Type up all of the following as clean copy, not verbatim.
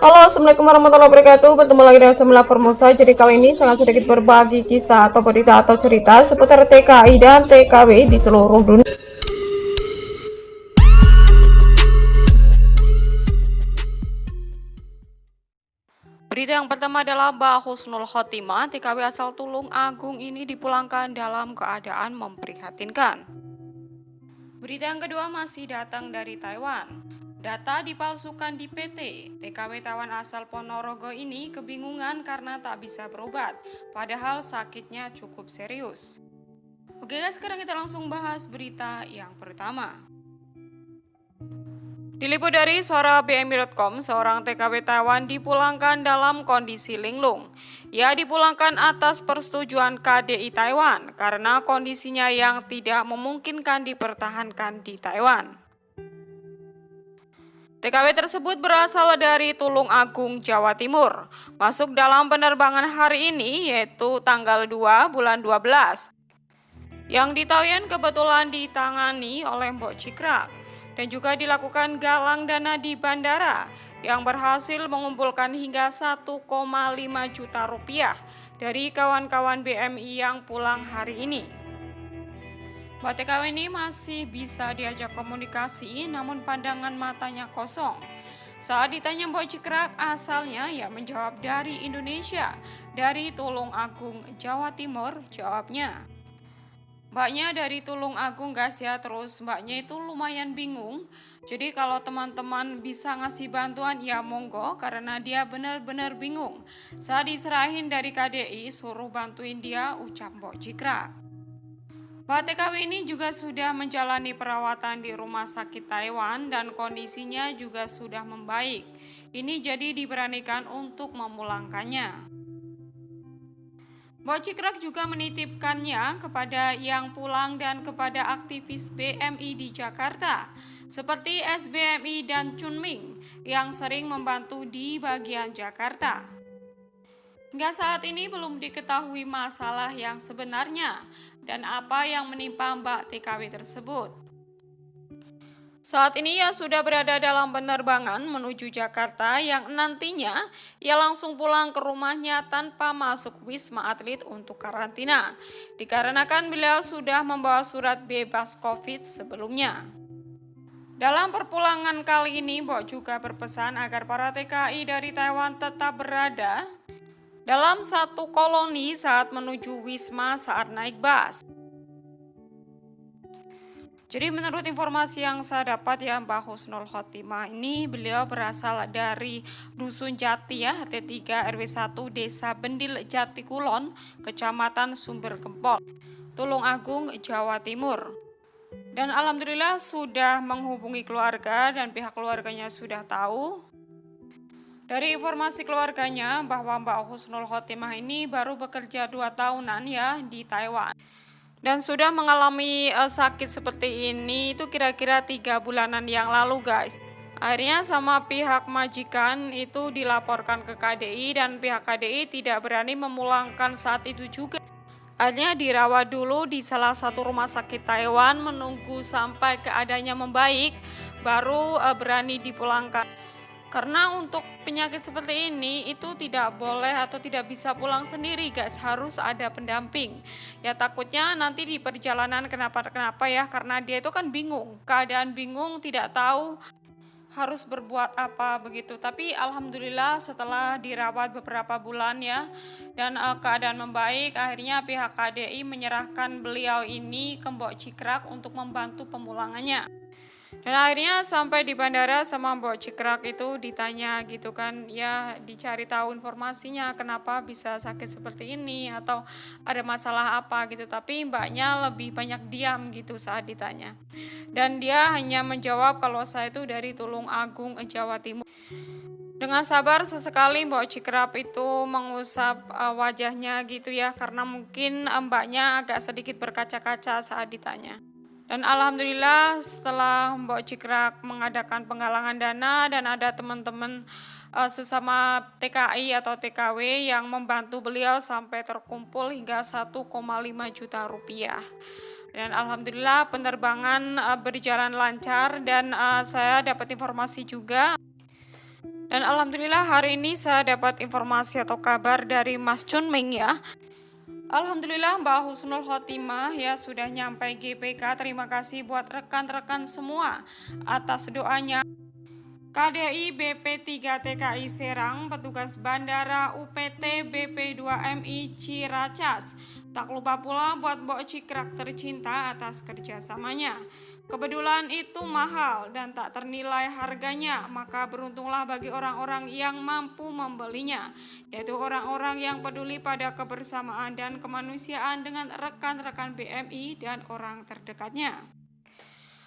Halo, assalamualaikum warahmatullahi wabarakatuh. Bertemu lagi dengan Semila Formosa. Jadi kali ini sangat sedikit berbagi kisah atau berita atau cerita seputar TKI dan TKW di seluruh dunia. Berita yang pertama adalah Mbak Husnul Khotimah, TKW asal Tulung Agung ini dipulangkan dalam keadaan memprihatinkan. Berita yang kedua masih datang dari Taiwan. Data dipalsukan di PT. TKW Taiwan asal Ponorogo ini kebingungan karena tak bisa berobat, padahal sakitnya cukup serius. Oke guys, sekarang kita langsung bahas berita yang pertama. Diliput dari suara BMI.com, seorang TKW Taiwan dipulangkan dalam kondisi linglung. Ia dipulangkan atas persetujuan KDI Taiwan karena kondisinya yang tidak memungkinkan dipertahankan di Taiwan. TKW tersebut berasal dari Tulung Agung, Jawa Timur. Masuk dalam penerbangan hari ini yaitu tanggal 2 bulan 12. Yang di Taoyuan kebetulan ditangani oleh Mbok Cikrak dan juga dilakukan galang dana di bandara yang berhasil mengumpulkan hingga 1,5 juta rupiah dari kawan-kawan BMI yang pulang hari ini. Mbak TKW ini masih bisa diajak komunikasi namun pandangan matanya kosong. Saat ditanya Mbok Cikrak asalnya, ia menjawab dari Indonesia, dari Tulung Agung, Jawa Timur, jawabnya. Mbaknya dari Tulung Agung guys ya, terus mbaknya itu lumayan bingung. Jadi kalau teman-teman bisa ngasih bantuan ya monggo, karena dia benar-benar bingung. Saat diserahin dari KDI suruh bantuin dia, ucap Mbok Cikrak. Mbak TKW ini juga sudah menjalani perawatan di rumah sakit Taiwan dan kondisinya juga sudah membaik. Ini jadi diberanikan untuk memulangkannya. Mbok Cikrak juga menitipkannya kepada yang pulang dan kepada aktivis BMI di Jakarta, seperti SBMI dan Chunming yang sering membantu di bagian Jakarta. Hingga saat ini belum diketahui masalah yang sebenarnya dan apa yang menimpa Mbak TKW tersebut. Saat ini ia sudah berada dalam penerbangan menuju Jakarta yang nantinya ia langsung pulang ke rumahnya tanpa masuk Wisma Atlet untuk karantina, dikarenakan beliau sudah membawa surat bebas COVID sebelumnya. Dalam perpulangan kali ini, Mbok juga berpesan agar para TKI dari Taiwan tetap berada dalam satu koloni saat menuju Wisma saat naik bus. Jadi menurut informasi yang saya dapat ya, Mbak Husnul Khotimah ini beliau berasal dari Dusun Jati ya, RT3 RW 1 Desa Bendil Jati Kulon, Kecamatan Sumber Gempol, Tulung Agung, Jawa Timur. Dan alhamdulillah sudah menghubungi keluarga dan pihak keluarganya sudah tahu. Dari informasi keluarganya bahwa Mbak Husnul Khotimah ini baru bekerja 2 tahunan ya di Taiwan. Dan sudah mengalami sakit seperti ini itu kira-kira 3 bulanan yang lalu guys. Akhirnya sama pihak majikan itu dilaporkan ke KDI dan pihak KDI tidak berani memulangkan saat itu juga. Akhirnya dirawat dulu di salah satu rumah sakit Taiwan menunggu sampai keadaannya membaik baru berani dipulangkan. Karena untuk penyakit seperti ini itu tidak boleh atau tidak bisa pulang sendiri guys, harus ada pendamping. Ya takutnya nanti di perjalanan kenapa-kenapa ya, karena dia itu kan bingung, keadaan bingung, tidak tahu harus berbuat apa begitu. Tapi alhamdulillah setelah dirawat beberapa bulan ya dan keadaan membaik, akhirnya pihak KDI menyerahkan beliau ini ke Mbok Cikrak untuk membantu pemulangannya. Dan akhirnya sampai di bandara sama Mbok Cikrak itu ditanya gitu kan, ya dicari tahu informasinya kenapa bisa sakit seperti ini atau ada masalah apa gitu. Tapi mbaknya lebih banyak diam gitu saat ditanya. Dan dia hanya menjawab kalau saya itu dari Tulung Agung, Jawa Timur. Dengan sabar sesekali Mbok Cikrak itu mengusap wajahnya gitu ya, karena mungkin mbaknya agak sedikit berkaca-kaca saat ditanya. Dan alhamdulillah setelah Mbok Cikrak mengadakan penggalangan dana dan ada teman-teman sesama TKI atau TKW yang membantu beliau sampai terkumpul hingga 1,5 juta rupiah. Dan alhamdulillah penerbangan berjalan lancar dan saya dapat informasi juga Dan alhamdulillah hari ini saya dapat informasi atau kabar dari Mas Chunming ya. Alhamdulillah Mbak Husnul Khotimah ya sudah nyampe GBK. Terima kasih buat rekan-rekan semua atas doanya. KDI BP3 TKI Serang, petugas bandara UPT BP2MI Ciracas. Tak lupa pula buat Mbok Cikrak tercinta atas kerjasamanya. Kebetulan itu mahal dan tak ternilai harganya, maka beruntunglah bagi orang-orang yang mampu membelinya, yaitu orang-orang yang peduli pada kebersamaan dan kemanusiaan dengan rekan-rekan BMI dan orang terdekatnya.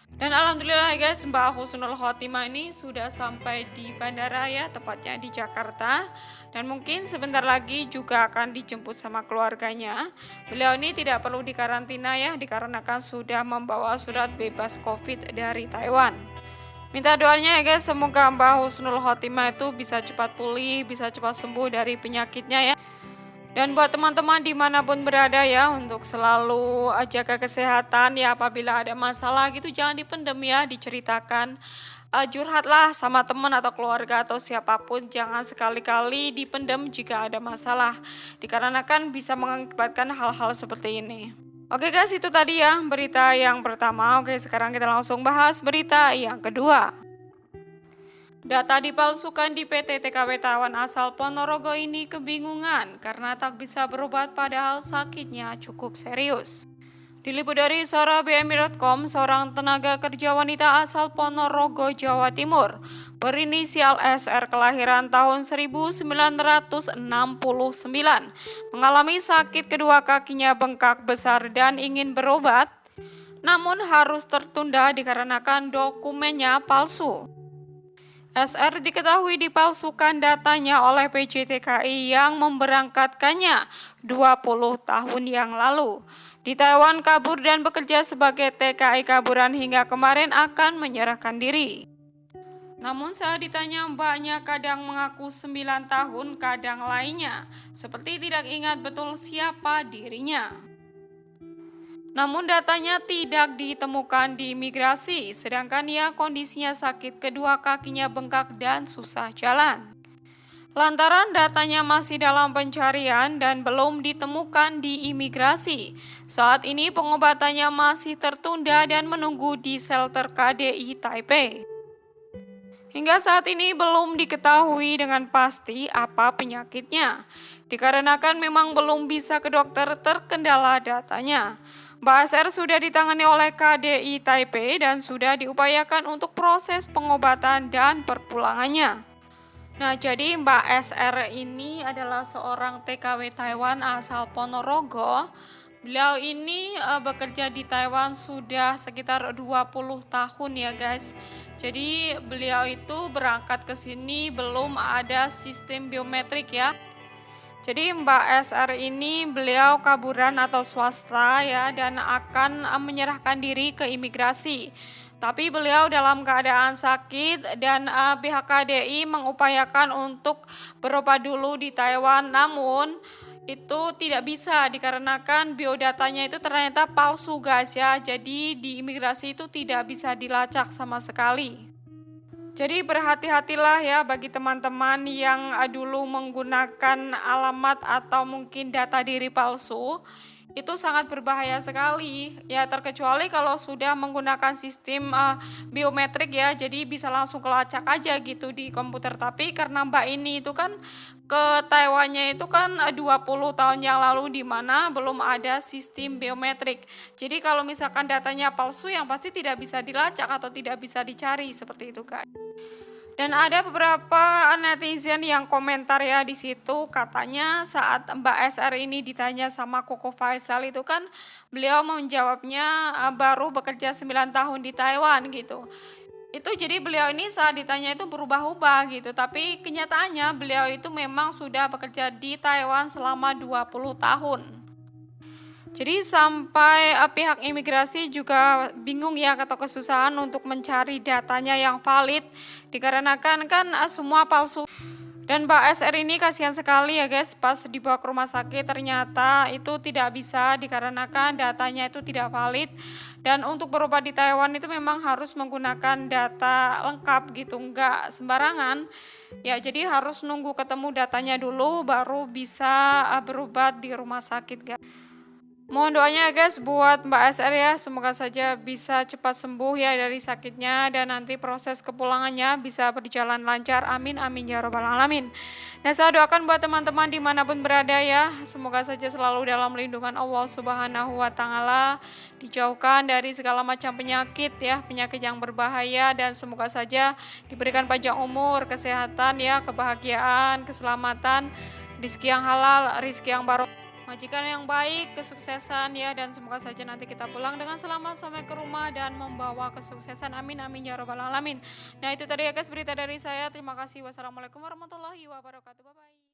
Dan alhamdulillah guys, Mbak Husnul Khotimah ini sudah sampai di bandara ya, tepatnya di Jakarta. Dan mungkin sebentar lagi juga akan dijemput sama keluarganya. Beliau ini tidak perlu dikarantina ya, dikarenakan sudah membawa surat bebas COVID dari Taiwan. Minta doanya ya guys, semoga Mbak Husnul Khotimah itu bisa cepat pulih, bisa cepat sembuh dari penyakitnya ya. Dan buat teman-teman dimanapun berada ya, untuk selalu jaga kesehatan ya, apabila ada masalah gitu jangan dipendem ya, diceritakan. Curhatlah sama teman atau keluarga atau siapapun, jangan sekali-kali dipendem jika ada masalah, dikarenakan bisa mengakibatkan hal-hal seperti ini. Oke guys, itu tadi ya berita yang pertama. Oke, sekarang kita langsung bahas berita yang kedua. Data dipalsukan di PT TKW Taiwan asal Ponorogo ini kebingungan karena tak bisa berobat padahal sakitnya cukup serius. Diliput dari SuaraBMI.com, seorang tenaga kerja wanita asal Ponorogo, Jawa Timur, berinisial SR kelahiran tahun 1969, mengalami sakit kedua kakinya bengkak besar dan ingin berobat, namun harus tertunda dikarenakan dokumennya palsu. SR diketahui dipalsukan datanya oleh PJTKI yang memberangkatkannya 20 tahun yang lalu. Di Taiwan kabur dan bekerja sebagai TKI kaburan hingga kemarin akan menyerahkan diri. Namun saat ditanya, mbaknya kadang mengaku 9 tahun, kadang lainnya seperti tidak ingat betul siapa dirinya. Namun datanya tidak ditemukan di imigrasi, sedangkan ia kondisinya sakit kedua kakinya bengkak dan susah jalan. Lantaran datanya masih dalam pencarian dan belum ditemukan di imigrasi, saat ini pengobatannya masih tertunda dan menunggu di shelter KDI Taipei. Hingga saat ini belum diketahui dengan pasti apa penyakitnya, dikarenakan memang belum bisa ke dokter terkendala datanya. Mbak SR sudah ditangani oleh KDI Taipei dan sudah diupayakan untuk proses pengobatan dan perpulangannya. Nah, jadi Mbak SR ini adalah seorang TKW Taiwan asal Ponorogo. Beliau ini bekerja di Taiwan sudah sekitar 20 tahun ya guys. Jadi beliau itu berangkat ke sini belum ada sistem biometrik ya. Jadi Mbak SR ini beliau kaburan atau swasta ya, dan akan menyerahkan diri ke imigrasi. Tapi beliau dalam keadaan sakit dan pihak KDI mengupayakan untuk berobat dulu di Taiwan, namun itu tidak bisa dikarenakan biodatanya itu ternyata palsu guys ya. Jadi di imigrasi itu tidak bisa dilacak sama sekali. Jadi berhati-hatilah ya bagi teman-teman yang dulu menggunakan alamat atau mungkin data diri palsu. Itu sangat berbahaya sekali ya, terkecuali kalau sudah menggunakan sistem biometrik ya, jadi bisa langsung kelacak aja gitu di komputer. Tapi karena Mbak ini itu kan ke Taiwannya itu kan 20 tahun yang lalu, di mana belum ada sistem biometrik. Jadi kalau misalkan datanya palsu yang pasti tidak bisa dilacak atau tidak bisa dicari seperti itu guys. Dan ada beberapa netizen yang komentar ya di situ, katanya saat Mbak SR ini ditanya sama Koko Faisal itu kan beliau menjawabnya baru bekerja 9 tahun di Taiwan gitu. Itu jadi beliau ini saat ditanya itu berubah-ubah gitu, tapi kenyataannya beliau itu memang sudah bekerja di Taiwan selama 20 tahun. Jadi sampai pihak imigrasi juga bingung ya atau kesusahan untuk mencari datanya yang valid, dikarenakan kan semua palsu. Dan Mbak SR ini kasihan sekali ya guys, pas dibawa ke rumah sakit ternyata itu tidak bisa dikarenakan datanya itu tidak valid. Dan untuk berobat di Taiwan itu memang harus menggunakan data lengkap gitu, nggak sembarangan. Ya, jadi harus nunggu ketemu datanya dulu baru bisa berobat di rumah sakit guys. Mohon doanya ya guys buat Mbak SR ya, semoga saja bisa cepat sembuh ya dari sakitnya dan nanti proses kepulangannya bisa berjalan lancar. Amin amin ya robbal alamin. Nah, saya doakan buat teman-teman dimanapun berada ya, semoga saja selalu dalam lindungan Allah Subhanahu wa Ta'ala, dijauhkan dari segala macam penyakit ya, penyakit yang berbahaya, dan semoga saja diberikan panjang umur, kesehatan ya, kebahagiaan, keselamatan, rezeki yang halal, rezeki yang barokah, majikan yang baik, kesuksesan ya, dan semoga saja nanti kita pulang dengan selamat sampai ke rumah dan membawa kesuksesan. Amin amin ya robbal alamin. Nah, itu tadi ya guys berita dari saya. Terima kasih. Wassalamualaikum warahmatullahi wabarakatuh. Bye bye.